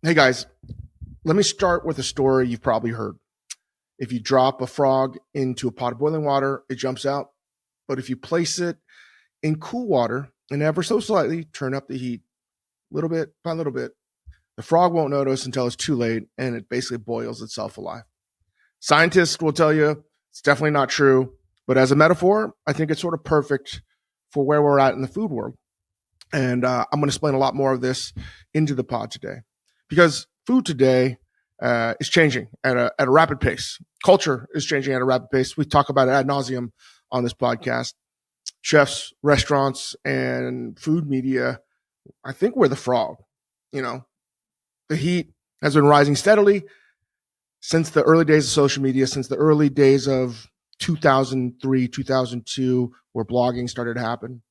Hey guys, let me start with a story you've probably heard. If you drop a frog into a pot of boiling water, it jumps out. But if you place it in cool water and ever so slightly turn up the heat, little bit by little bit, the frog won't notice until it's too late and it basically boils itself alive. Scientists will tell you it's definitely not true, but as a metaphor, I think it's sort of perfect for where we're at in the food world. And I'm going to explain a lot more of this into the pod today because food today is changing at a rapid pace. Culture is changing at a rapid pace. We talk about it ad nauseum on this podcast. Chefs, restaurants, and food media, I think we're the frog. The heat has been rising steadily since the early days of social media, since the early days of 2003, 2002, where blogging started to happen.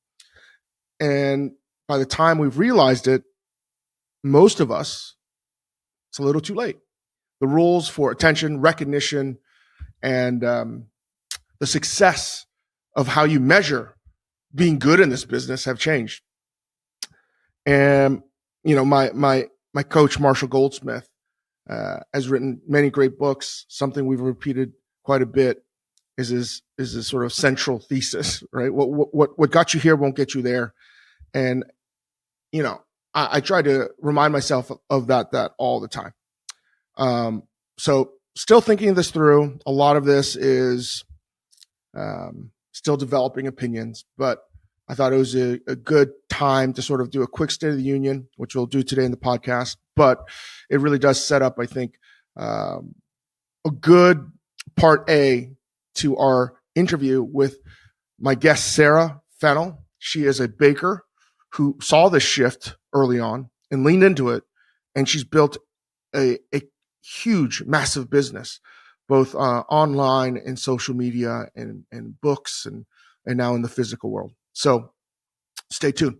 And by the time we've realized it, most of us, it's a little too late. The rules for attention, recognition, and the success of how you measure being good in this business have changed. And, my coach, Marshall Goldsmith, has written many great books. Something we've repeated quite a bit is his sort of central thesis, right? What got you here won't get you there. And, I try to remind myself of that all the time. So still thinking this through. A lot of this is still developing opinions, but I thought it was a good time to sort of do a quick State of the Union, which we'll do today in the podcast. But it really does set up, I think, a good part A to our interview with my guest, Sarah Fennel. She is a baker who saw this shift early on and leaned into it. And she's built a huge, massive business, both online and social media and books and now in the physical world. So stay tuned.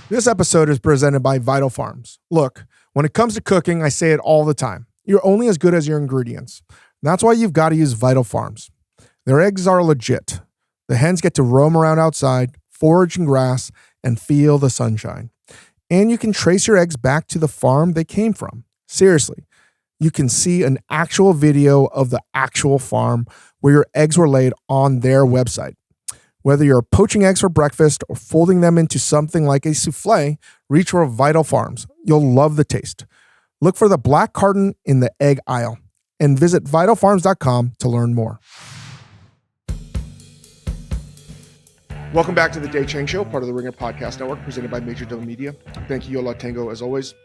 This episode is presented by Vital Farms. Look, when it comes to cooking, I say it all the time. You're only as good as your ingredients. That's why you've got to use Vital Farms. Their eggs are legit. The hens get to roam around outside, forage in grass, and feel the sunshine. And you can trace your eggs back to the farm they came from. Seriously, you can see an actual video of the actual farm where your eggs were laid on their website. Whether you're poaching eggs for breakfast or folding them into something like a souffle, reach for Vital Farms. You'll love the taste. Look for the black carton in the egg aisle and visit vitalfarms.com to learn more. Welcome back to the Dave Chang Show, part of the Ringer Podcast Network, presented by Major Domo Media. Thank you, Yola Tango, as always.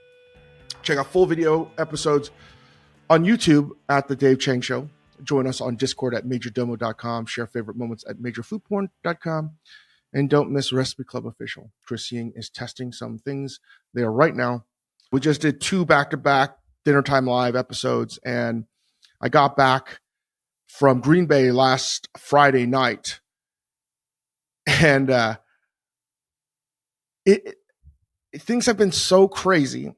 Check out full video episodes on YouTube at the Dave Chang Show. Join us on Discord at majordomo.com. Share favorite moments at majorfoodporn.com. And don't miss Recipe Club Official. Chris Ying is testing some things there right now. We just did 2 back-to-back Dinner Time Live episodes, and I got back from Green Bay last Friday night. And things have been so crazy.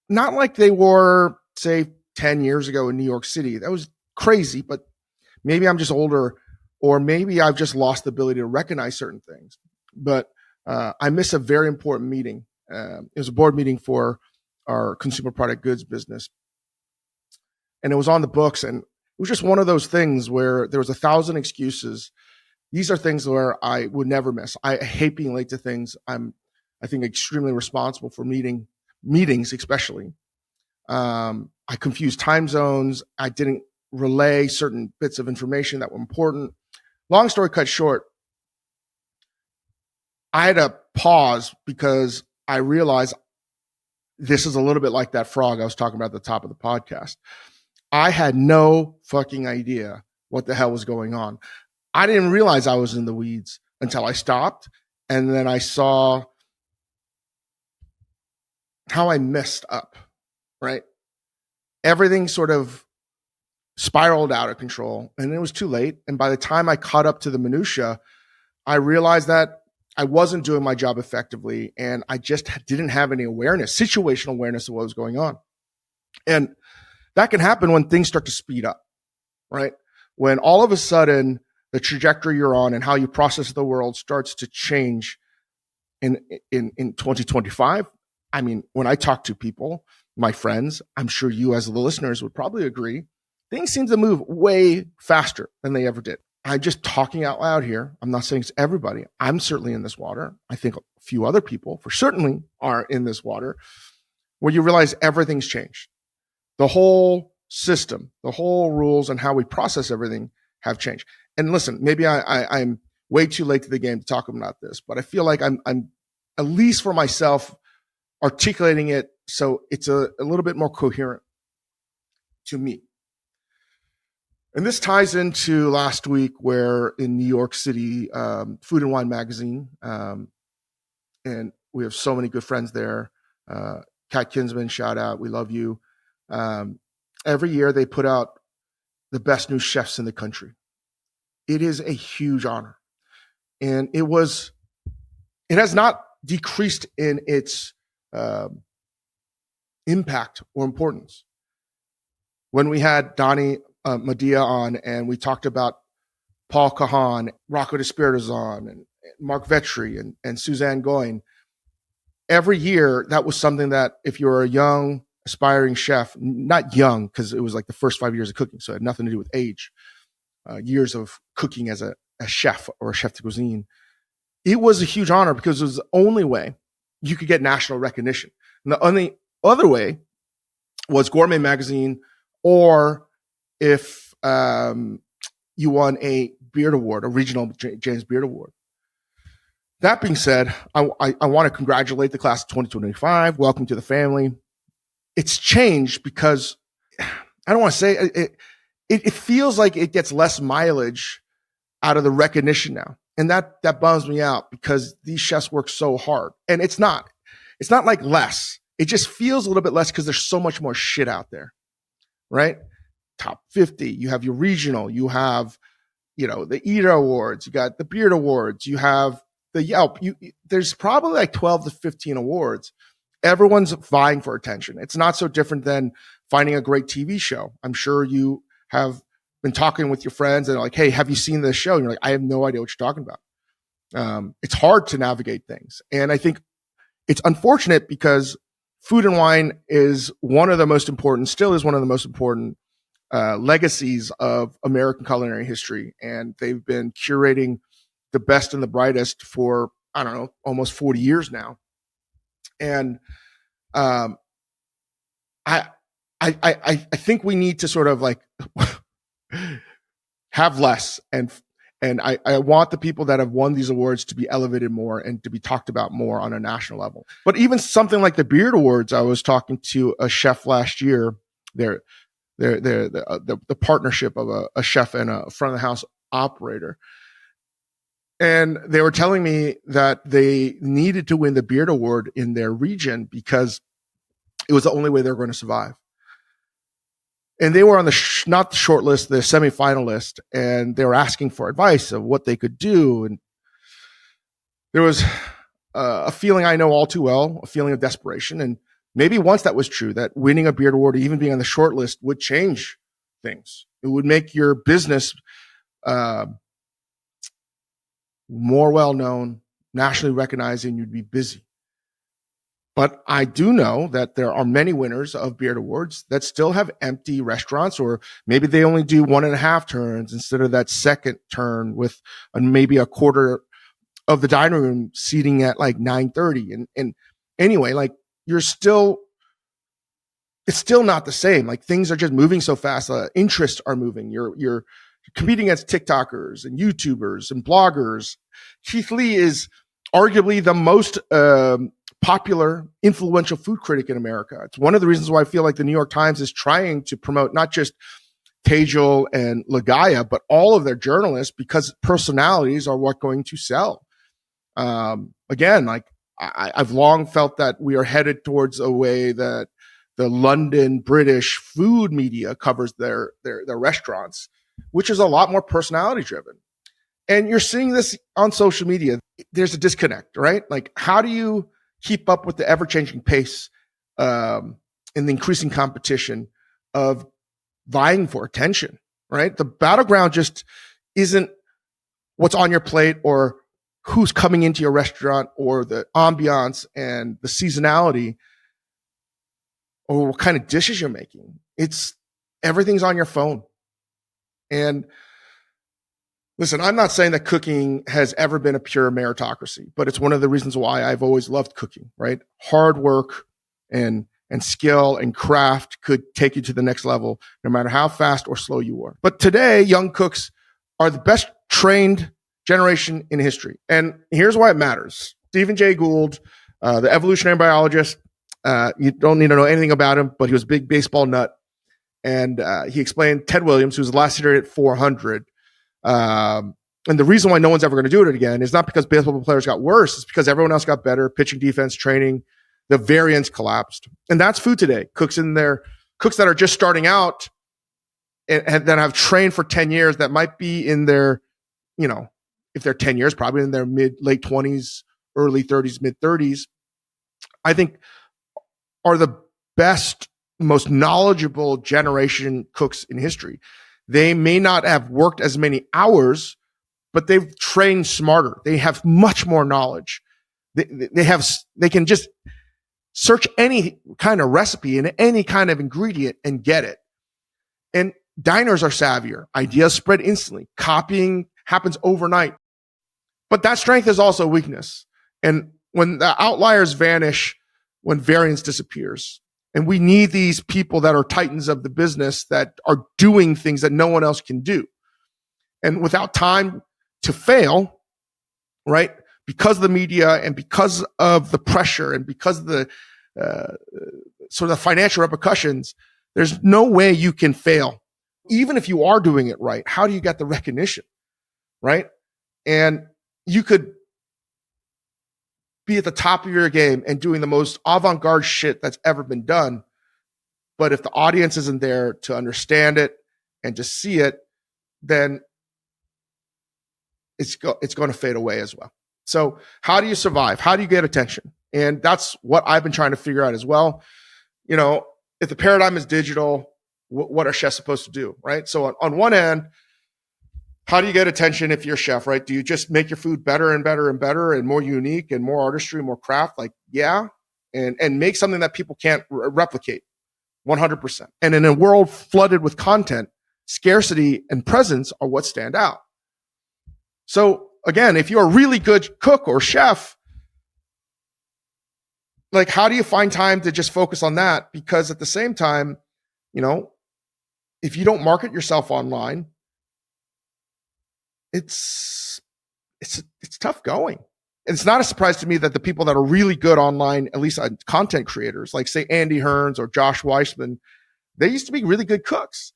Not like they were, say, 10 years ago in New York City. That was crazy, but maybe I'm just older, or maybe I've just lost the ability to recognize certain things. But I missed a very important meeting. It was a board meeting for our consumer product goods business. And it was on the books, and it was just one of those things where there was 1,000 excuses. These are things where I would never miss. I hate being late to things. I think, extremely responsible for meetings, especially. I confused time zones. I didn't relay certain bits of information that were important. Long story cut short, I had to pause because I realized this is a little bit like that frog I was talking about at the top of the podcast. I had no fucking idea what the hell was going on. I didn't realize I was in the weeds until I stopped, and then I saw how I messed up, right? Everything sort of spiraled out of control, and it was too late. And by the time I caught up to the minutia, I realized that I wasn't doing my job effectively, and I just didn't have any awareness, situational awareness of what was going on. And that can happen when things start to speed up, right? When all of a sudden the trajectory you're on and how you process the world starts to change in 2025, I mean, when I talk to people, my friends, I'm sure you as the listeners would probably agree, things seem to move way faster than they ever did. I'm just talking out loud here. I'm not saying it's everybody. I'm certainly in this water. I think a few other people for certainly are in this water, where you realize everything's changed. The whole system, the whole rules and how we process everything have changed. And listen, maybe I'm way too late to the game to talk about this, but I feel like I'm at least for myself articulating it so it's a little bit more coherent to me. And this ties into last week where in New York City, Food and Wine magazine, and we have so many good friends there. Kat Kinsman, shout out. We love you. Every year they put out the best new chefs in the country. It is a huge honor. And it has not decreased in its impact or importance. When we had Donnie Medea on and we talked about Paul Kahan, Rocco DeSpiritizan, and Mark Vetri and Suzanne Goyne, every year that was something that if you're a young aspiring chef, not young because it was like the first 5 years of cooking, so it had nothing to do with age, years of cooking as a chef or a chef de cuisine, it was a huge honor because it was the only way you could get national recognition. And the only other way was Gourmet Magazine, or if you won a Beard Award, a regional James Beard Award. That being said, I want to congratulate the class of 2025. Welcome to the family. It's changed because I don't want to say it feels like it gets less mileage out of the recognition now. And that bums me out because these chefs work so hard. And it's not like less. It just feels a little bit less because there's so much more shit out there, right? Top 50, you have your regional, you have, the Eater Awards, you got the Beard Awards, you have the Yelp. There's probably like 12 to 15 awards. Everyone's vying for attention. It's not so different than finding a great TV show. I'm sure you have been talking with your friends and like, hey, have you seen this show? And you're like, I have no idea what you're talking about. It's hard to navigate things. And I think it's unfortunate because Food and Wine is one of the most important legacies of American culinary history. And they've been curating the best and the brightest for, I don't know, almost 40 years now. And I think we need to sort of like have less. And I want the people that have won these awards to be elevated more and to be talked about more on a national level. But even something like the Beard Awards, I was talking to a chef last year. They're the partnership of a chef and a front of the house operator. And they were telling me that they needed to win the Beard Award in their region because it was the only way they were going to survive. And they were on not the short list, the semifinal list, and they were asking for advice of what they could do. And there was a feeling I know all too well, a feeling of desperation. And maybe once that was true, that winning a Beard Award, even being on the short list, would change things. It would make your business more well-known, nationally recognized, and you'd be busy. But I do know that there are many winners of Beard Awards that still have empty restaurants, or maybe they only do 1.5 turns instead of that second turn with maybe a quarter of the dining room seating at like 9:30. And anyway, like it's still not the same. Like things are just moving so fast. Interests are moving. You're competing against TikTokers and YouTubers and bloggers. Keith Lee is arguably the most popular, influential food critic in America. It's one of the reasons why I feel like the New York Times is trying to promote not just Tejal and Lagaya, but all of their journalists, because personalities are what's going to sell. Again, like I've long felt that we are headed towards a way that the London British food media covers their restaurants, which is a lot more personality driven. And you're seeing this on social media. There's a disconnect, right? Like, how do you keep up with the ever-changing pace and the increasing competition of vying for attention, right? The battleground just isn't what's on your plate or who's coming into your restaurant or the ambiance and the seasonality or what kind of dishes you're making. Everything's on your phone. And listen, I'm not saying that cooking has ever been a pure meritocracy, but it's one of the reasons why I've always loved cooking, right? Hard work and skill and craft could take you to the next level, no matter how fast or slow you are. But today, young cooks are the best trained generation in history. And here's why it matters. Stephen Jay Gould, the evolutionary biologist, you don't need to know anything about him, but he was a big baseball nut. And he explained Ted Williams, who's the last hitter at 400. And the reason why no one's ever going to do it again is not because baseball players got worse. It's because everyone else got better, pitching, defense, training. The variance collapsed. And that's food today. Cooks that are just starting out and that have trained for 10 years that might be in their, if they're 10 years, probably in their late 20s, early 30s, mid 30s, I think are the best, most knowledgeable generation cooks in history. They may not have worked as many hours, but they've trained smarter. They have much more knowledge. They can just search any kind of recipe and any kind of ingredient and get it. And diners are savvier. Ideas spread instantly. Copying happens overnight. But that strength is also weakness. And when the outliers vanish, when variance disappears, and we need these people that are titans of the business that are doing things that no one else can do. And without time to fail, right? Because of the media and because of the pressure and because of the sort of the financial repercussions, there's no way you can fail. Even if you are doing it right, how do you get the recognition, right? And you could be at the top of your game and doing the most avant-garde shit that's ever been done. But if the audience isn't there to understand it and to see it, then it's going to fade away as well. So how do you survive? How do you get attention? And that's what I've been trying to figure out as well. If the paradigm is digital, what are chefs supposed to do, right? So on one end, how do you get attention if you're a chef, right? Do you just make your food better and better and better and more unique and more artistry, more craft? And make something that people can't replicate 100%. And in a world flooded with content, scarcity and presence are what stand out. So again, if you're a really good cook or chef, how do you find time to just focus on that? Because at the same time, if you don't market yourself online, it's tough going. And it's not a surprise to me that the people that are really good online, at least content creators, like say Andy Hearns or Josh Weissman, they used to be really good cooks.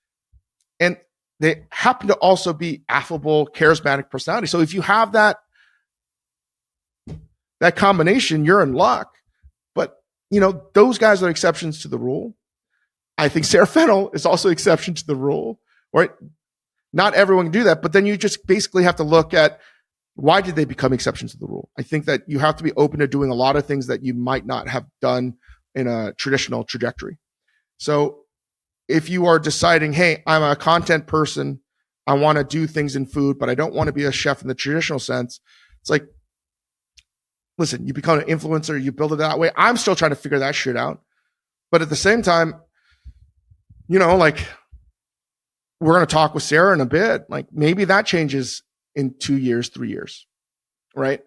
And they happen to also be affable, charismatic personality. So if you have that combination, you're in luck. But, those guys are exceptions to the rule. I think Sarah Fennel is also exception to the rule, right? Not everyone can do that, but then you just basically have to look at why did they become exceptions to the rule? I think that you have to be open to doing a lot of things that you might not have done in a traditional trajectory. So if you are deciding, hey, I'm a content person, I want to do things in food, but I don't want to be a chef in the traditional sense. It's like, listen, you become an influencer, you build it that way. I'm still trying to figure that shit out. But at the same time, we're going to talk with Sarah in a bit. Maybe that changes in 2 years, 3 years, right?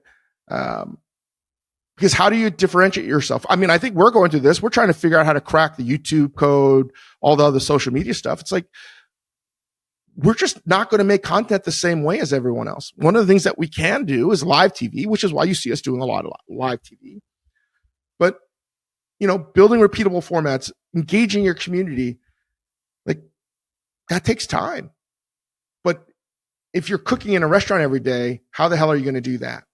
Because how do you differentiate yourself? I mean, I think we're going through this. We're trying to figure out how to crack the YouTube code, all the other social media stuff. It's we're just not going to make content the same way as everyone else. One of the things that we can do is live TV, which is why you see us doing a lot of live TV. But, building repeatable formats, engaging your community, that takes time. But if you're cooking in a restaurant every day, how the hell are you going to do that?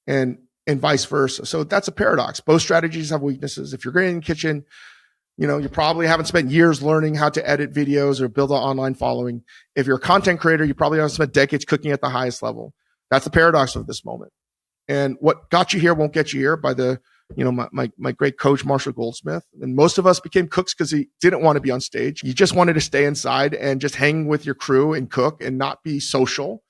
And vice versa. So that's a paradox. Both strategies have weaknesses. If you're great in the kitchen, you probably haven't spent years learning how to edit videos or build an online following. If you're a content creator, you probably haven't spent decades cooking at the highest level. That's the paradox of this moment. And what got you here won't get you here by my great coach, Marshall Goldsmith. And most of us became cooks because he didn't want to be on stage. You just wanted to stay inside and just hang with your crew and cook and not be social.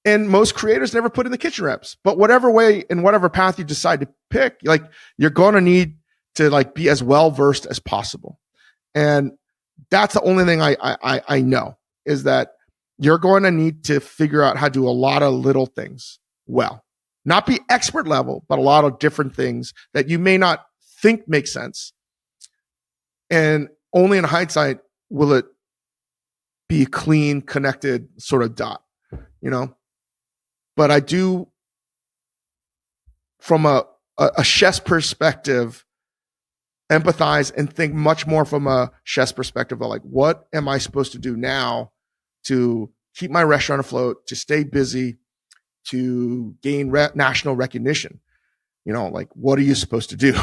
And most creators never put in the kitchen reps. But whatever way and whatever path you decide to pick, like you're going to need to like be as well versed as possible. And that's the only thing I know is that you're going to need to figure out how to do a lot of little things well. Not be expert level, but a lot of different things that you may not think make sense. And only in hindsight will it be a clean, connected sort of dot, you know? But I do, from a chef's perspective, empathize and think much more from a chef's perspective of like, what am I supposed to do now to keep my restaurant afloat, to stay busy, to gain national recognition? You know, like, what are you supposed to do,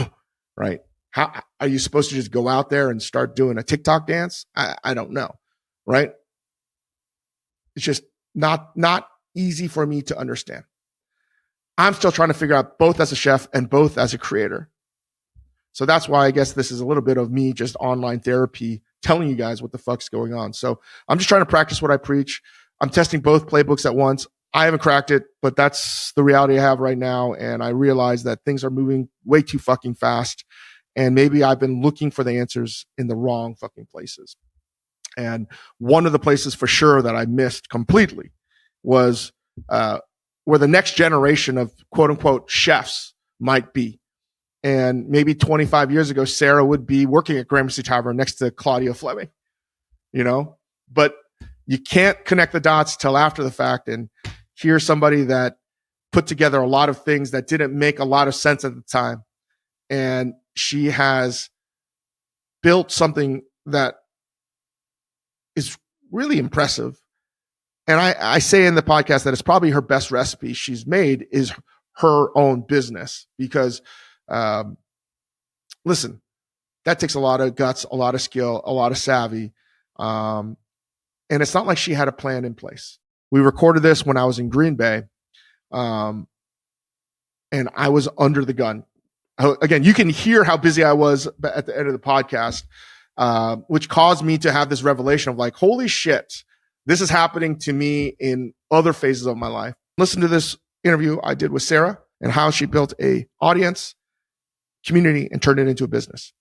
right? How are you supposed to just go out there and start doing a TikTok dance? I don't know, right? It's just not easy for me to understand. I'm still trying to figure out both as a chef and both as a creator. So that's why I guess this is a little bit of me just online therapy, telling you guys what the fuck's going on. So I'm just trying to practice what I preach. I'm testing both playbooks at once. I haven't cracked it, but that's the reality I have right now. And I realize that things are moving way too fucking fast. And maybe I've been looking for the answers in the wrong fucking places. And one of the places for sure that I missed completely was where the next generation of quote unquote chefs might be. And maybe 25 years ago, Sarah would be working at Gramercy Tavern next to Claudia Fleming, you know, but you can't connect the dots till after the fact. And here's somebody that put together a lot of things that didn't make a lot of sense at the time. And she has built something that is really impressive. And I say in the podcast that it's probably her best recipe she's made is her own business, because listen, that takes a lot of guts, a lot of skill, a lot of savvy. And it's not like she had a plan in place. We recorded this when I was in Green Bay. And I was under the gun. Again, you can hear how busy I was at the end of the podcast, which caused me to have this revelation of like, holy shit, this is happening to me in other phases of my life. Listen to this interview I did with Sarah and how she built a audience, community, and turned it into a business.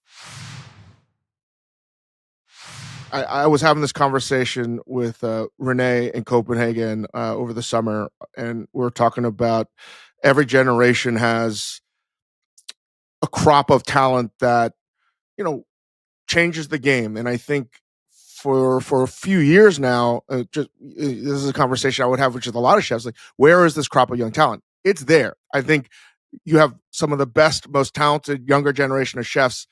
I was having this conversation with Renee in Copenhagen over the summer, and we were talking about every generation has a crop of talent that, you know, changes the game. And I think for a few years now, this is a conversation I would have with a lot of chefs, like, where is this crop of young talent? It's there. I think you have some of the best, most talented younger generation of chefs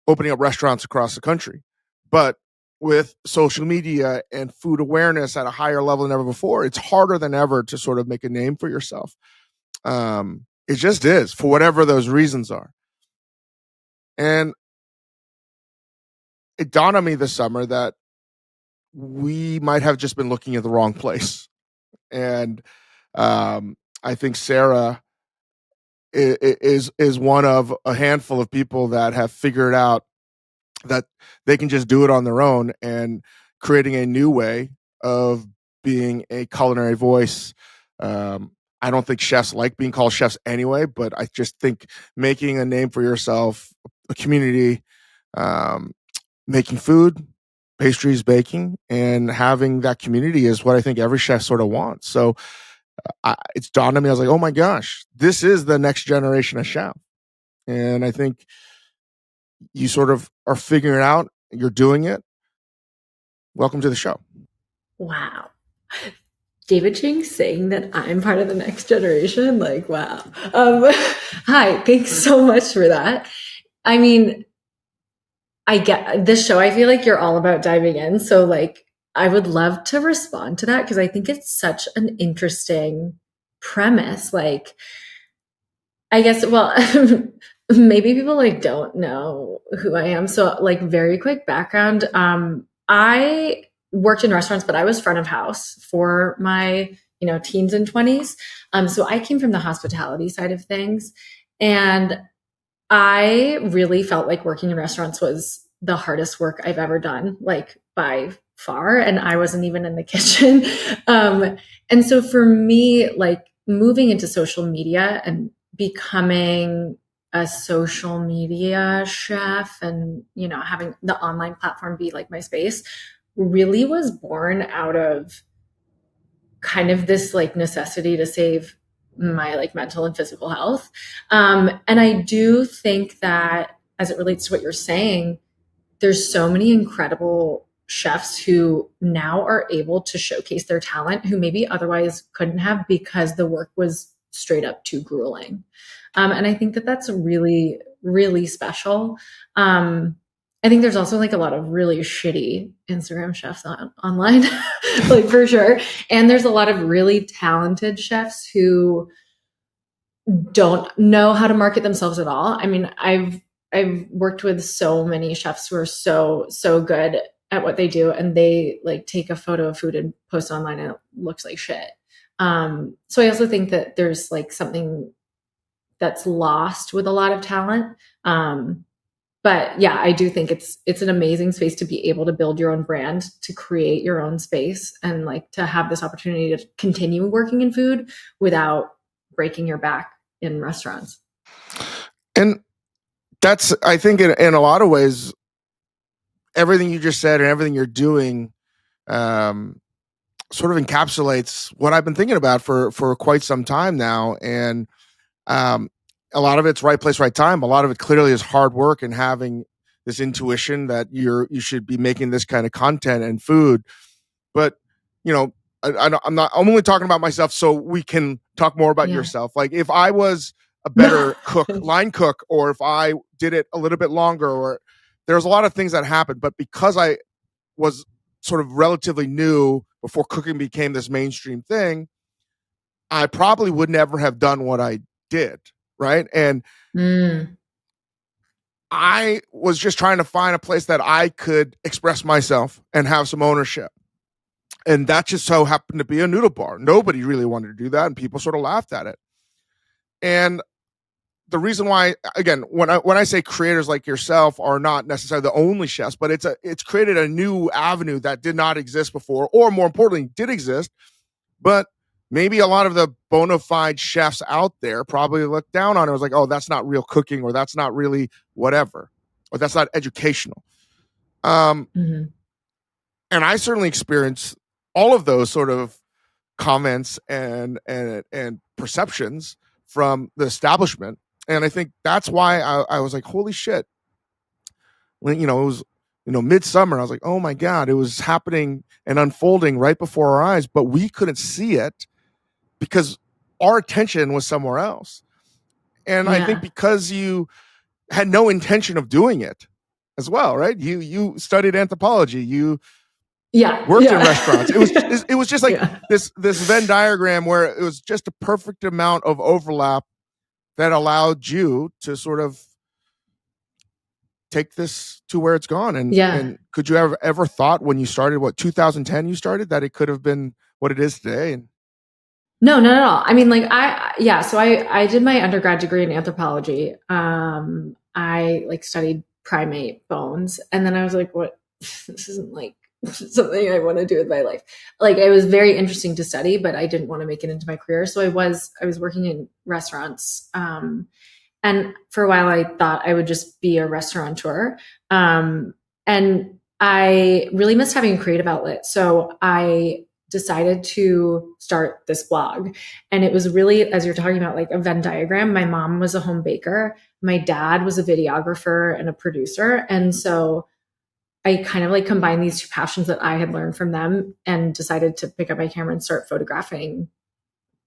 opening up restaurants across the country. But with social media and food awareness at a higher level than ever before, it's harder than ever to sort of make a name for yourself. It just is, for whatever those reasons are. And it dawned on me this summer that we might have just been looking at the wrong place. And I think Sarah is one of a handful of people that have figured out that they can just do it on their own, and creating a new way of being a culinary voice. I don't think chefs like being called chefs anyway, but I just think making a name for yourself, a community, making food, pastries, baking, and having that community is what I think every chef sort of wants. So it's dawned on me. I was like, oh my gosh, this is the next generation of chef. And I think you sort of are figuring it out. You're doing it. Welcome to the show. Wow. David Chang saying that I'm part of the next generation. Like, wow. Hi, thanks so much for that. I mean, I get this show. I feel like you're all about diving in. So like, I would love to respond to that because I think it's such an interesting premise. Like, I guess, well, maybe people like don't know who I am. So like very quick background. I worked in restaurants, but I was front of house for my, teens and 20s. So I came from the hospitality side of things, and I really felt like working in restaurants was the hardest work I've ever done, like by far, and I wasn't even in the kitchen. And so for me, like moving into social media and becoming a social media chef and, you know, having the online platform be like my space really was born out of kind of this like necessity to save my like mental and physical health. And I do think that as it relates to what you're saying, there's so many incredible chefs who now are able to showcase their talent who maybe otherwise couldn't have because the work was straight up too grueling. And I think that that's really, really special. I think there's also like a lot of really shitty Instagram chefs online, like for sure. And there's a lot of really talented chefs who don't know how to market themselves at all. I mean, I've worked with so many chefs who are so good at what they do, and they like take a photo of food and post online and it looks like shit. So I also think that there's like something that's lost with a lot of talent. But yeah, I do think it's an amazing space to be able to build your own brand, to create your own space, and like to have this opportunity to continue working in food without breaking your back in restaurants. And that's, I think in a lot of ways, everything you just said and everything you're doing sort of encapsulates what I've been thinking about for quite some time now. And a lot of it's right place, right time. A lot of it clearly is hard work and having this intuition that you should be making this kind of content and food. But, you know, I'm only talking about myself so we can talk more about yourself. Like if I was a better cook, line cook, or if I did it a little bit longer, or there's a lot of things that happened, but because I was sort of relatively new before cooking became this mainstream thing, I probably would never have done what I did. Right. And I was just trying to find a place that I could express myself and have some ownership. And that just so happened to be a noodle bar. Nobody really wanted to do that, and people sort of laughed at it. And the reason why, again, when I say creators like yourself are not necessarily the only chefs, but it's created a new avenue that did not exist before, or more importantly, did exist, but maybe a lot of the bona fide chefs out there probably looked down on it. It was like, oh, that's not real cooking, or that's not really whatever, or that's not educational. And I certainly experienced all of those sort of comments and perceptions from the establishment. And I think that's why I was like, holy shit. When, it was, midsummer, I was like, oh my God, it was happening and unfolding right before our eyes, but we couldn't see it because our attention was somewhere else. And I think because you had no intention of doing it as well, right? You studied anthropology, you worked in restaurants. It was just like this Venn diagram where it was just a perfect amount of overlap that allowed you to sort of take this to where it's gone. And could you ever thought when you started, 2010 you started, that it could have been what it is today? And no, not at all. I mean, like so I did my undergrad degree in anthropology. I like studied primate bones, and then I was like, what, this isn't like something I want to do with my life. Like it was very interesting to study, but I didn't want to make it into my career. So I was working in restaurants. And for a while I thought I would just be a restaurateur. And I really missed having a creative outlet. So I decided to start this blog. And it was really, as you're talking about, like a Venn diagram. My mom was a home baker. My dad was a videographer and a producer. And so I kind of like combined these two passions that I had learned from them and decided to pick up my camera and start photographing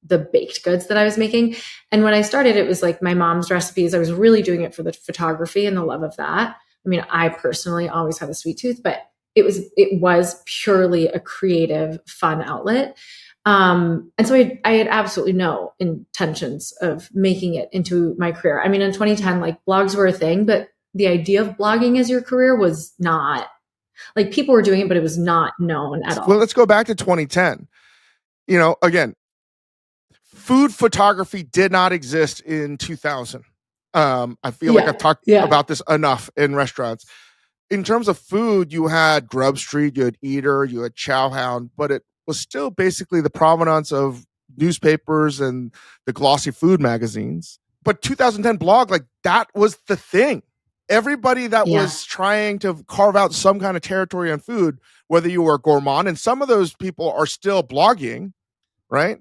the baked goods that I was making. And when I started, it was like my mom's recipes. I was really doing it for the photography and the love of that. I mean, I personally always had a sweet tooth, but it was purely a creative, fun outlet. And so I had absolutely no intentions of making it into my career. I mean, in 2010, like blogs were a thing, but the idea of blogging as your career was not, like, people were doing it, but it was not known at all. Well, let's go back to 2010. Again, food photography did not exist in 2000. I feel like I've talked about this enough in restaurants. in terms of food, you had Grub Street, you had Eater, you had Chowhound, but it was still basically the provenance of newspapers and the glossy food magazines. But 2010 blog, like that was the thing. Everybody that was trying to carve out some kind of territory on food, whether you were a gourmand, and some of those people are still blogging, right?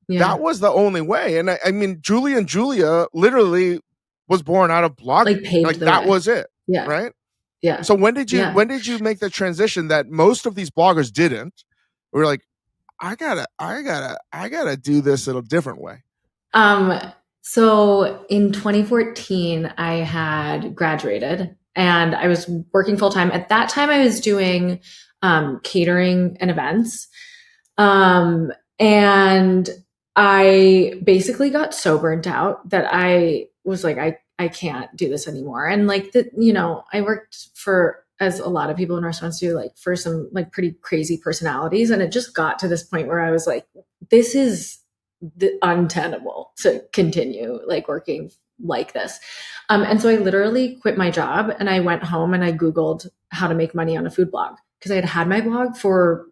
Yeah. That was the only way. And I mean, Julia and Julia literally was born out of blogging. Like that was it. Yeah. Right. Yeah. So when did you make the transition that most of these bloggers didn't? We were like, I gotta do this in a different way. So in 2014, I had graduated and I was working full time. At that time, I was doing catering and events. And I basically got so burnt out that I was like, I can't do this anymore. And like, I worked for, as a lot of people in restaurants do, like for some like pretty crazy personalities. And it just got to this point where I was like, this is untenable to continue like working like this. And so I literally quit my job and I went home and I Googled how to make money on a food blog because I had my blog for,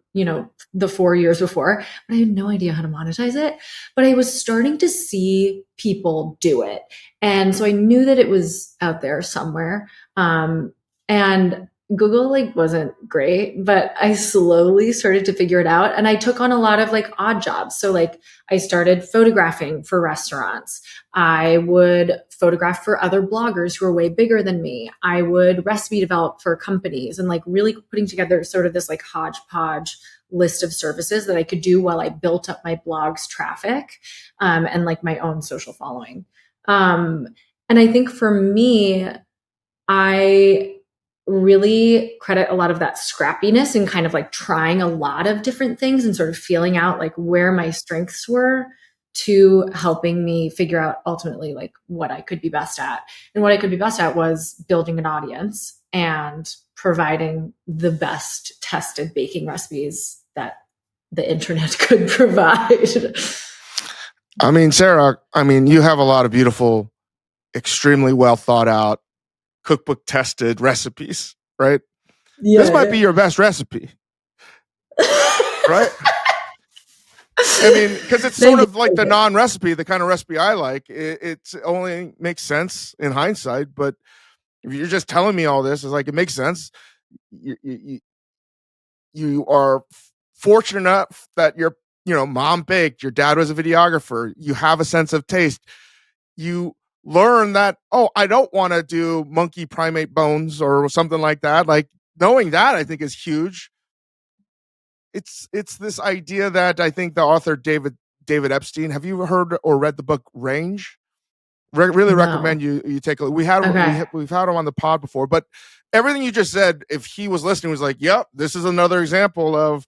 the 4 years before, but I had no idea how to monetize it. But I was starting to see people do it. And so I knew that it was out there somewhere. And Google like wasn't great, but I slowly started to figure it out. And I took on a lot of like odd jobs. So like I started photographing for restaurants. I would photograph for other bloggers who are way bigger than me. I would recipe develop for companies and like really putting together sort of this like hodgepodge list of services that I could do while I built up my blog's traffic and like my own social following. And I think for me, I really credit a lot of that scrappiness and kind of like trying a lot of different things and sort of feeling out like where my strengths were to helping me figure out ultimately like what I could be best at. And what I could be best at was building an audience and providing the best tested baking recipes that the internet could provide. I mean, Sarah, you have a lot of beautiful, extremely well thought out, cookbook tested recipes, right? Yeah, this might be your best recipe, right? I mean, because it's sort of like the non-recipe, the kind of recipe I like. It only makes sense in hindsight, but if you're just telling me all this, it's like it makes sense. You are fortunate enough that your mom baked, your dad was a videographer. You have a sense of taste. You learn that, I don't want to do monkey primate bones or something like that. Like knowing that, I think is huge. It's this idea that I think the author David Epstein, have you heard or read the book Range? Really recommend you take a look. We've had him on the pod before, but everything you just said, if he was listening, was like, yep, this is another example of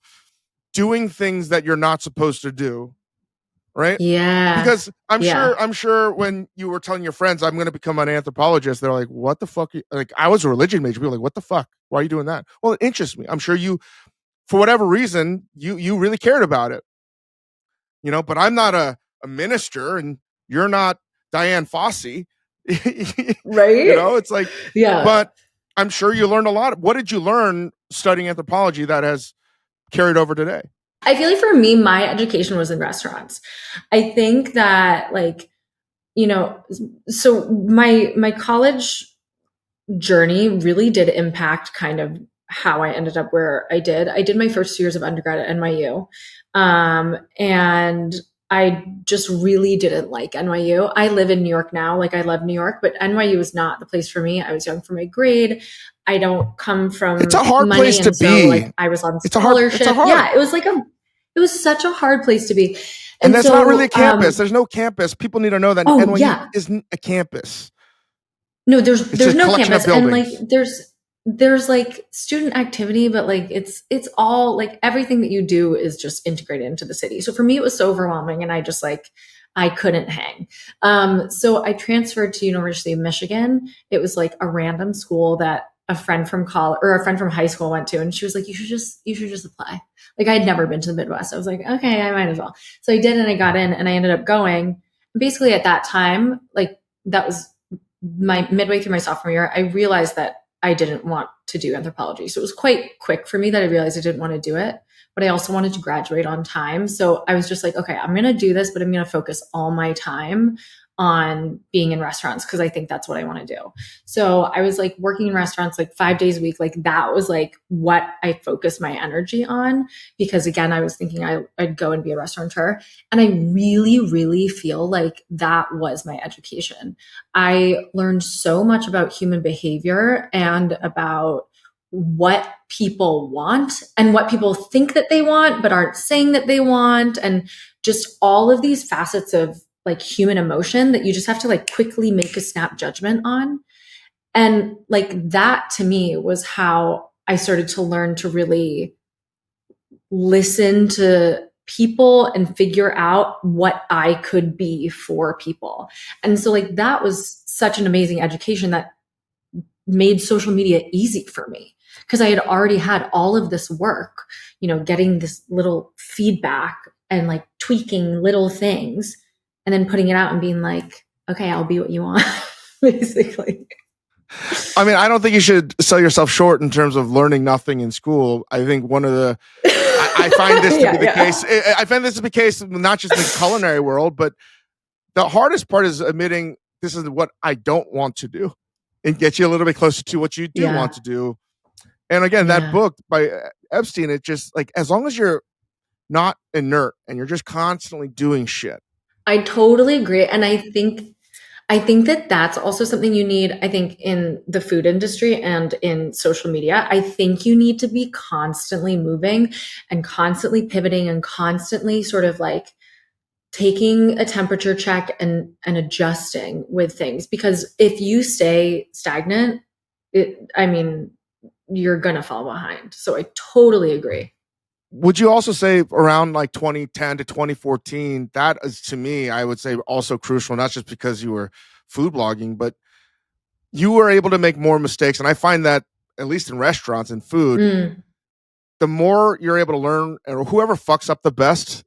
doing things that you're not supposed to do. Right? Yeah. Because I'm sure when you were telling your friends, I'm going to become an anthropologist, they're like, what the fuck? Like, I was a religion major. People were like, what the fuck? Why are you doing that? Well, it interests me. I'm sure you, for whatever reason, you really cared about it. But I'm not a minister and you're not Diane Fossey. Right? It's like, yeah. But I'm sure you learned a lot. What did you learn studying anthropology that has carried over today? I feel like for me, my education was in restaurants. I think that so my college journey really did impact kind of how I ended up where I did. I did my first 2 years of undergrad at NYU. And I just really didn't like NYU. I live in New York now. Like I love New York, but NYU was not the place for me. I was young for my grade. I don't come from It's a hard money, place to be. Like I was on scholarship. Yeah, it was such a hard place to be. And that's not really a campus. There's no campus. People need to know that NYU isn't a campus. No, there's no campus. And like there's like student activity, but like it's all like everything that you do is just integrated into the city. So for me, it was so overwhelming and I couldn't hang. So I transferred to University of Michigan. It was like a random school that a friend from college or a friend from high school went to, and she was like, you should just apply. Like I had never been to the Midwest. I was like, okay, I might as well. So I did, and I got in, and I ended up going. Basically at that time, like that was my midway through my sophomore year, I realized that I didn't want to do anthropology. So it was quite quick for me that I realized I didn't want to do it, but I also wanted to graduate on time. So I was just like, okay, I'm going to do this, but I'm going to focus all my time on being in restaurants because I think that's what I want to do. So I was like working in restaurants like 5 days a week. Like that was like what I focused my energy on because again, I was thinking I'd go and be a restaurateur. And I really, really feel like that was my education. I learned so much about human behavior and about what people want and what people think that they want, but aren't saying that they want. And just all of these facets of like human emotion that you just have to like quickly make a snap judgment on. And like that to me was how I started to learn to really listen to people and figure out what I could be for people. And so like that was such an amazing education that made social media easy for me because I had already had all of this work, getting this little feedback and like tweaking little things and then putting it out and being like, okay, I'll be what you want, basically. I mean, I don't think you should sell yourself short in terms of learning nothing in school. I think one of the, I find this to be the case. I find this to be the case, not just in the culinary world, but the hardest part is admitting this is what I don't want to do and get you a little bit closer to what you do want to do. And again, that book by Epstein, it just like, as long as you're not inert and you're just constantly doing shit. I totally agree. And I think that that's also something you need, I think, in the food industry and in social media. I think you need to be constantly moving and constantly pivoting and constantly sort of like taking a temperature check and adjusting with things. Because if you stay stagnant, you're going to fall behind. So I totally agree. Would you also say around like 2010 to 2014, that is to me, I would say also crucial, not just because you were food blogging, but you were able to make more mistakes. And I find that at least in restaurants and food, the more you're able to learn, or whoever fucks up the best,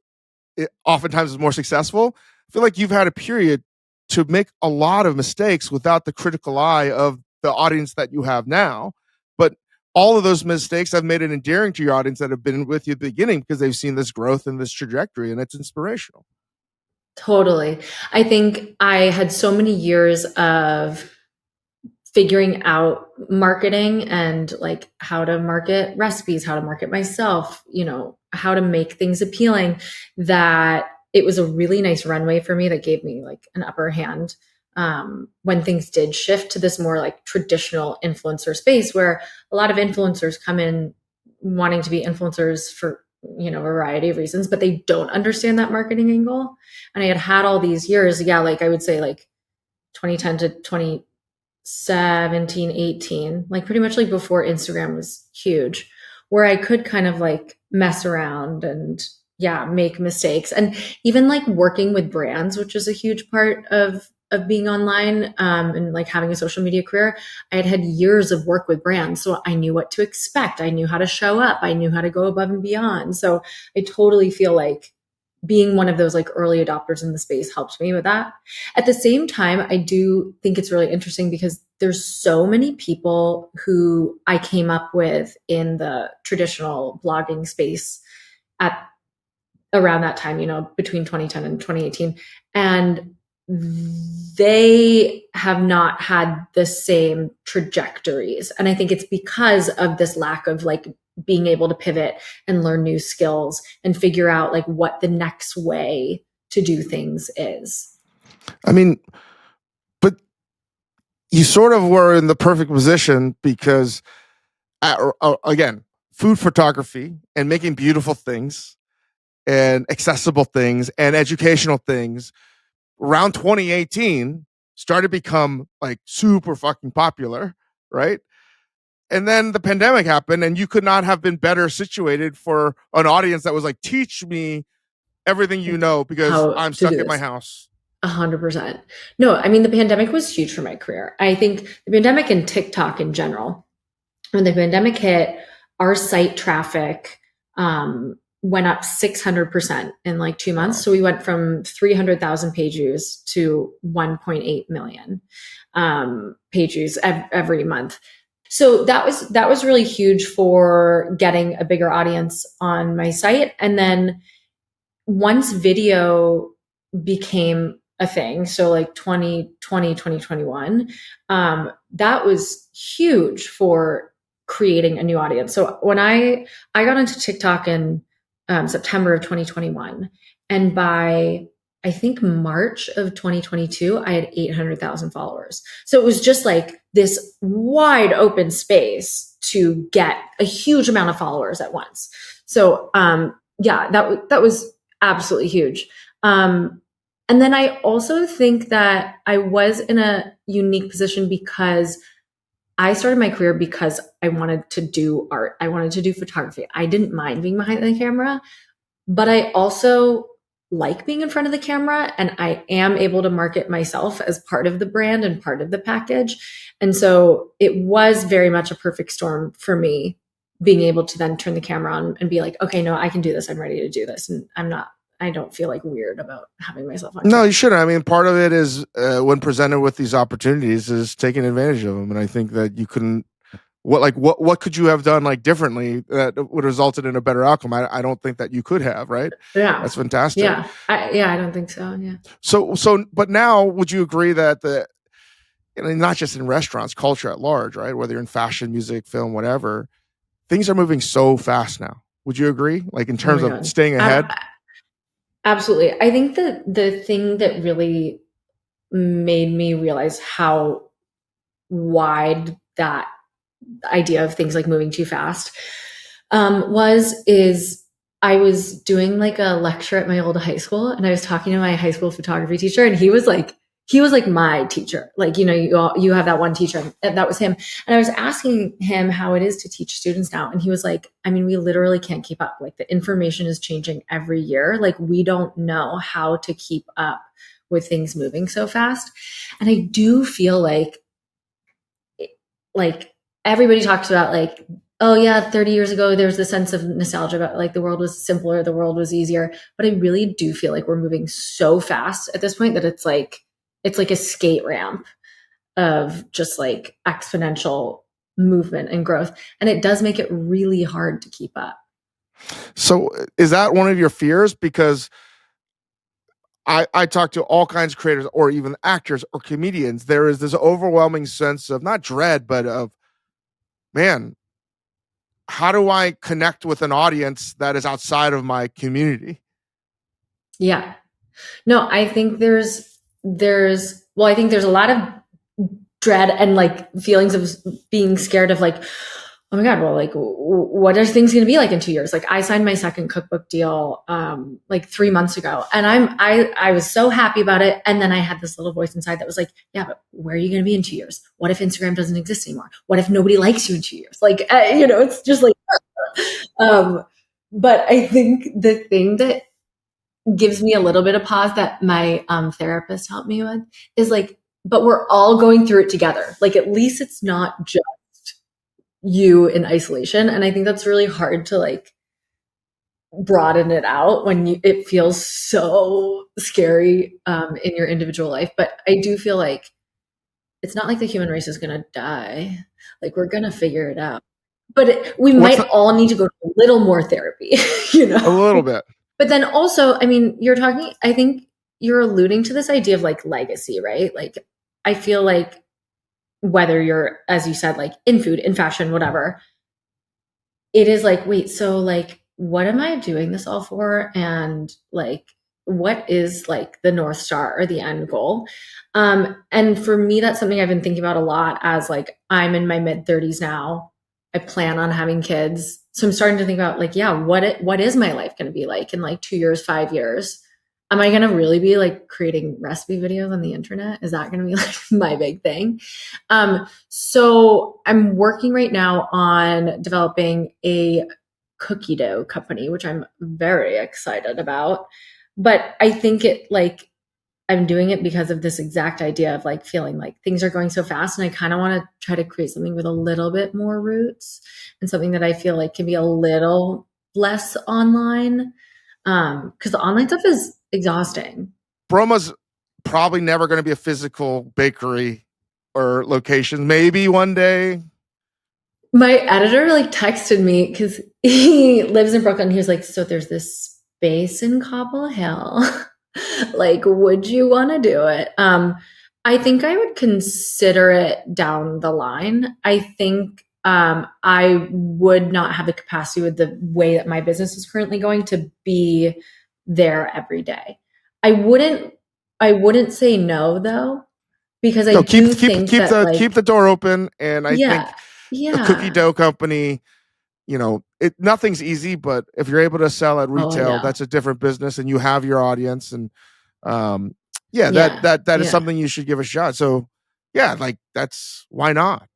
it oftentimes is more successful. I feel like you've had a period to make a lot of mistakes without the critical eye of the audience that you have now. But all of those mistakes have made it endearing to your audience that have been with you at the beginning because they've seen this growth and this trajectory, and it's inspirational. Totally. I think I had so many years of figuring out marketing and like how to market recipes, how to market myself, how to make things appealing, that it was a really nice runway for me that gave me like an upper hand when things did shift to this more like traditional influencer space where a lot of influencers come in wanting to be influencers for, a variety of reasons, but they don't understand that marketing angle. And I had all these years, like I would say like 2010 to 2017, 18, like pretty much like before Instagram was huge, where I could kind of like mess around and make mistakes. And even like working with brands, which is a huge part of being online and like having a social media career, I had years of work with brands. So I knew what to expect. I knew how to show up. I knew how to go above and beyond. So I totally feel like being one of those like early adopters in the space helped me with that. At the same time, I do think it's really interesting because there's so many people who I came up with in the traditional blogging space at around that time, between 2010 and 2018. And they have not had the same trajectories. And I think it's because of this lack of like being able to pivot and learn new skills and figure out like what the next way to do things is. I mean, but you sort of were in the perfect position because again, food photography and making beautiful things and accessible things and educational things around 2018 started to become like super fucking popular, right? And then the pandemic happened and you could not have been better situated for an audience that was like, teach me everything you know because I'm stuck in my house. 100%. No, I mean, the pandemic was huge for my career. I think the pandemic and TikTok in general, when the pandemic hit, our site traffic went up 600% in like 2 months. So we went from 300,000 page views to 1.8 million page views every month. So that was really huge for getting a bigger audience on my site. And then once video became a thing, so like 2020, 2021, that was huge for creating a new audience. So when I got into TikTok in September of 2021, and by I think March of 2022, I had 800,000 followers. So it was just like this wide open space to get a huge amount of followers at once. So yeah, that was absolutely huge. And then I also think that I was in a unique position because I started my career because I wanted to do art. I wanted to do photography. I didn't mind being behind the camera, but I also like being in front of the camera, and I am able to market myself as part of the brand and part of the package. And so it was very much a perfect storm for me being able to then turn the camera on and be like, okay, no, I can do this. I'm ready to do this. And I don't feel like weird about having myself on camera. No, you shouldn't. I mean, part of it is when presented with these opportunities is taking advantage of them. And I think that you couldn't, what could you have done like differently that would have resulted in a better outcome? I don't think that you could have, right? Yeah. That's fantastic. Yeah. I don't think so. Yeah. So, but now would you agree that not just in restaurants, culture at large, right? Whether you're in fashion, music, film, whatever, things are moving so fast now. Would you agree? Like in terms of staying ahead? Absolutely. I think that the thing that really made me realize how wide that idea of things like moving too fast is I was doing like a lecture at my old high school, and I was talking to my high school photography teacher, and he was like my teacher. Like, you have that one teacher, and that was him. And I was asking him how it is to teach students now. And he was like, I mean, we literally can't keep up. Like, the information is changing every year. Like, we don't know how to keep up with things moving so fast. And I do feel like everybody talks about like, oh yeah, 30 years ago, there was this sense of nostalgia about like the world was simpler, the world was easier. But I really do feel like we're moving so fast at this point that it's like a skate ramp of just like exponential movement and growth. And it does make it really hard to keep up. So is that one of your fears? Because I talk to all kinds of creators or even actors or comedians. There is this overwhelming sense of not dread, but of, man, how do I connect with an audience that is outside of my community? Yeah. No, I think there's I think there's a lot of dread and like feelings of being scared of like, oh my God, well, like what are things going to be like in 2 years? Like I signed my second cookbook deal like 3 months ago, and I was so happy about it. And then I had this little voice inside that was like, yeah, but where are you going to be in 2 years? What if Instagram doesn't exist anymore? What if nobody likes you in 2 years? Like, it's just like, but I think the thing that gives me a little bit of pause that my therapist helped me with is like, but we're all going through it together. Like, at least it's not just you in isolation. And I think that's really hard to like broaden it out when it feels so scary in your individual life. But I do feel like it's not like the human race is going to die. Like, we're going to figure it out. But we might all need to go to a little more therapy, A little bit. But then also, I mean, I think you're alluding to this idea of like legacy, right? Like, I feel like whether you're, as you said, like in food, in fashion, whatever, it is like, wait, so like, what am I doing this all for? And like, what is like the North Star or the end goal? And for me, that's something I've been thinking about a lot as like, I'm in my mid 30s now. I plan on having kids. So I'm starting to think about like, yeah, what is my life going to be like in like 2 years, 5 years? Am I going to really be like creating recipe videos on the internet? Is that going to be like my big thing? So I'm working right now on developing a cookie dough company, which I'm very excited about. But I think I'm doing it because of this exact idea of like feeling like things are going so fast, and I kind of want to try to create something with a little bit more roots and something that I feel like can be a little less online. Because the online stuff is exhausting. Broma's probably never going to be a physical bakery or location. Maybe one day, My editor like texted me because he lives in Brooklyn. He was like, so there's this space in Cobble Hill. Like, would you want to do it? I think I would consider it down the line. I think I would not have the capacity with the way that my business is currently going to be there every day. I wouldn't say no though, because I No, keep do think that like, keep the door open. And I think yeah, a cookie yeah. dough company, nothing's easy, but if you're able to sell at Oh, I retail, know. that's a different business, and you have your audience, and yeah, that Yeah, that that is yeah. something you should give a shot. So yeah, like that's why not?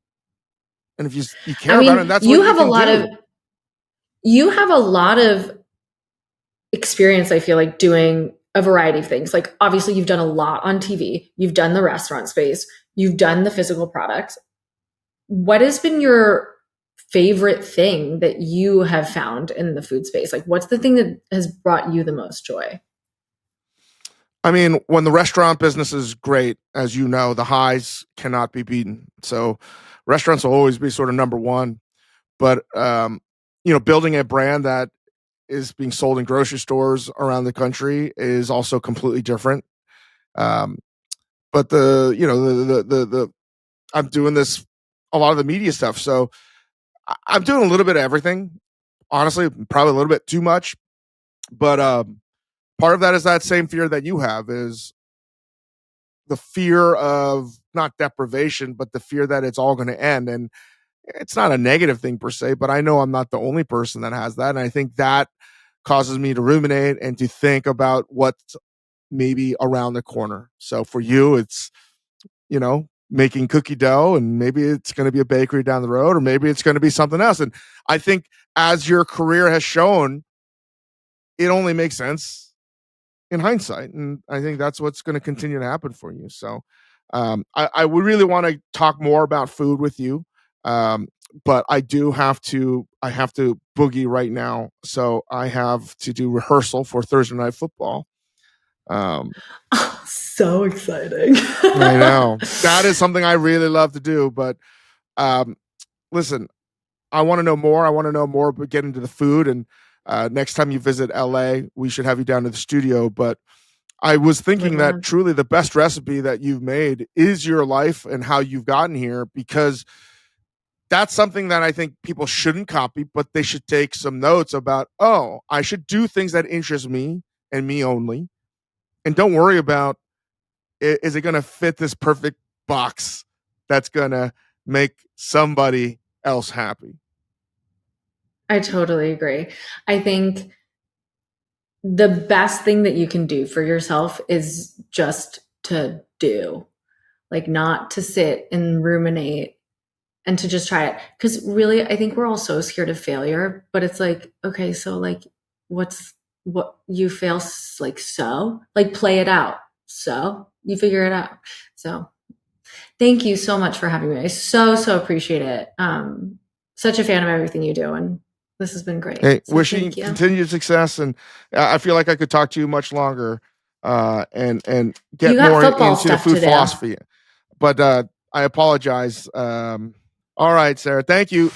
And if you I care about it, and mean, that's what you can do. you have a lot of experience, I feel like, doing a variety of things. Like, obviously, you've done a lot on TV, you've done the restaurant space, you've done the physical products. What has been your favorite thing that you have found in the food space? Like, what's the thing that has brought you the most joy? I mean, when the restaurant business is great, as you know, the highs cannot be beaten. So restaurants will always be sort of number one. But building a brand that is being sold in grocery stores around the country is also completely different. Um, but the I'm doing this a lot of the media stuff, so I'm doing a little bit of everything. Honestly, probably a little bit too much, but part of that is that same fear that you have, is the fear of not deprivation, but the fear that it's all going to end. And it's not a negative thing per se, but I know I'm not the only person that has that. And I think that causes me to ruminate and to think about what's maybe around the corner. So for you, it's, making cookie dough, and maybe it's going to be a bakery down the road, or maybe it's going to be something else. And I think as your career has shown, it only makes sense in hindsight. And I think that's what's going to continue to happen for you. So I would really want to talk more about food with you. But I have to boogie right now. So I have to do rehearsal for Thursday Night Football. Um, Oh, so exciting. I know that is something I really love to do, but um, listen, I want to know more. I want to know more, but get into the food. And next time you visit LA, we should have you down to the studio. But I was Would thinking that love. truly the best recipe that you've made is your life and how you've gotten here, because that's something that I think people shouldn't copy, but they should take some notes about, oh, I should do things that interest me and me only. And don't worry about, is it going to fit this perfect box that's going to make somebody else happy? I totally agree. I think the best thing that you can do for yourself is just to do, like, not to sit and ruminate and to just try it. Because really, I think we're all so scared of failure, but it's like, okay, so like, what you fail, like, so like, play it out. So you figure it out. So thank you so much for having me. I so appreciate it. Such a fan of everything you do. And this has been great. Hey, So wishing thank you. continued success, and I feel like I could talk to you much longer, and You get got more football into the stuff food to do. philosophy. But I apologize. All right, Sarah, thank you.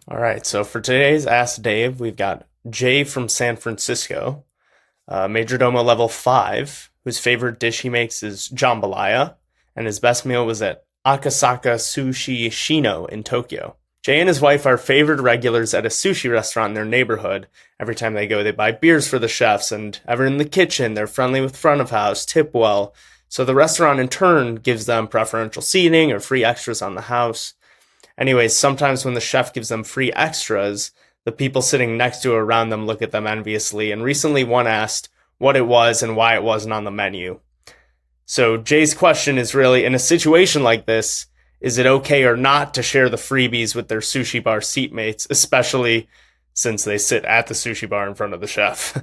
All right, so for today's Ask Dave, we've got Jay from San Francisco, Majordomo level 5, whose favorite dish he makes is jambalaya, and his best meal was at Akasaka Sushi Shino in Tokyo. Jay and his wife are favored regulars at a sushi restaurant in their neighborhood. Every time they go, they buy beers for the chefs, and ever in the kitchen, they're friendly with front of house, tip well. So the restaurant in turn gives them preferential seating or free extras on the house. Anyways, sometimes when the chef gives them free extras, the people sitting next to or around them look at them enviously, and recently one asked what it was and why it wasn't on the menu. So Jay's question is really, in a situation like this, is it okay or not to share the freebies with their sushi bar seatmates, especially since they sit at the sushi bar in front of the chef?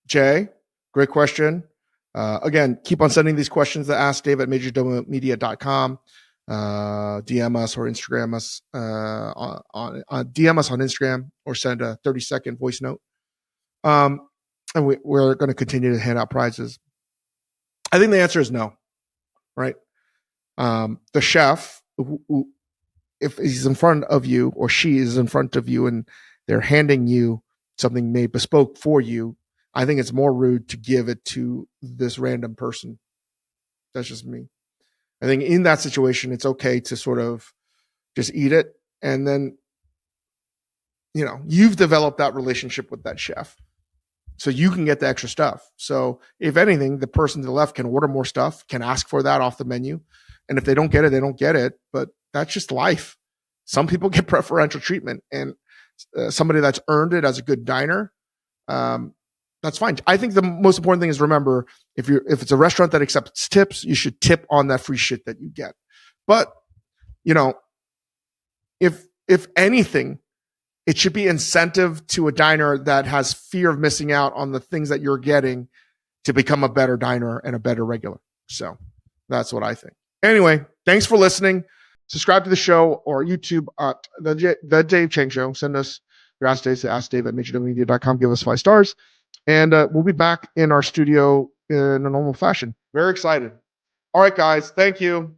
Jay, great question. Again, keep on sending these questions to askdave at majordomomedia.com. DM us or Instagram us on DM us on Instagram, or send a 30-second voice note. And we're going to continue to hand out prizes. I think the answer is no, right? The chef, if he's in front of you or she is in front of you and they're handing you something made bespoke for you, I think it's more rude to give it to this random person. That's just me. I think in that situation, it's okay to sort of just eat it. And then, you've developed that relationship with that chef. So you can get the extra stuff. So if anything, the person to the left can order more stuff, can ask for that off the menu. And if they don't get it, they don't get it. But that's just life. Some people get preferential treatment, and somebody that's earned it as a good diner, that's fine. I think the most important thing is, remember, if it's a restaurant that accepts tips, you should tip on that free shit that you get. But if anything, it should be incentive to a diner that has fear of missing out on the things that you're getting to become a better diner and a better regular. So that's what I think. Anyway, thanks for listening. Subscribe to the show or YouTube at the Dave Chang Show. Send us your Ask Dave to askdave@majordomedia.com. Give us 5 stars. And we'll be back in our studio in a normal fashion. Very excited. All right, guys. Thank you.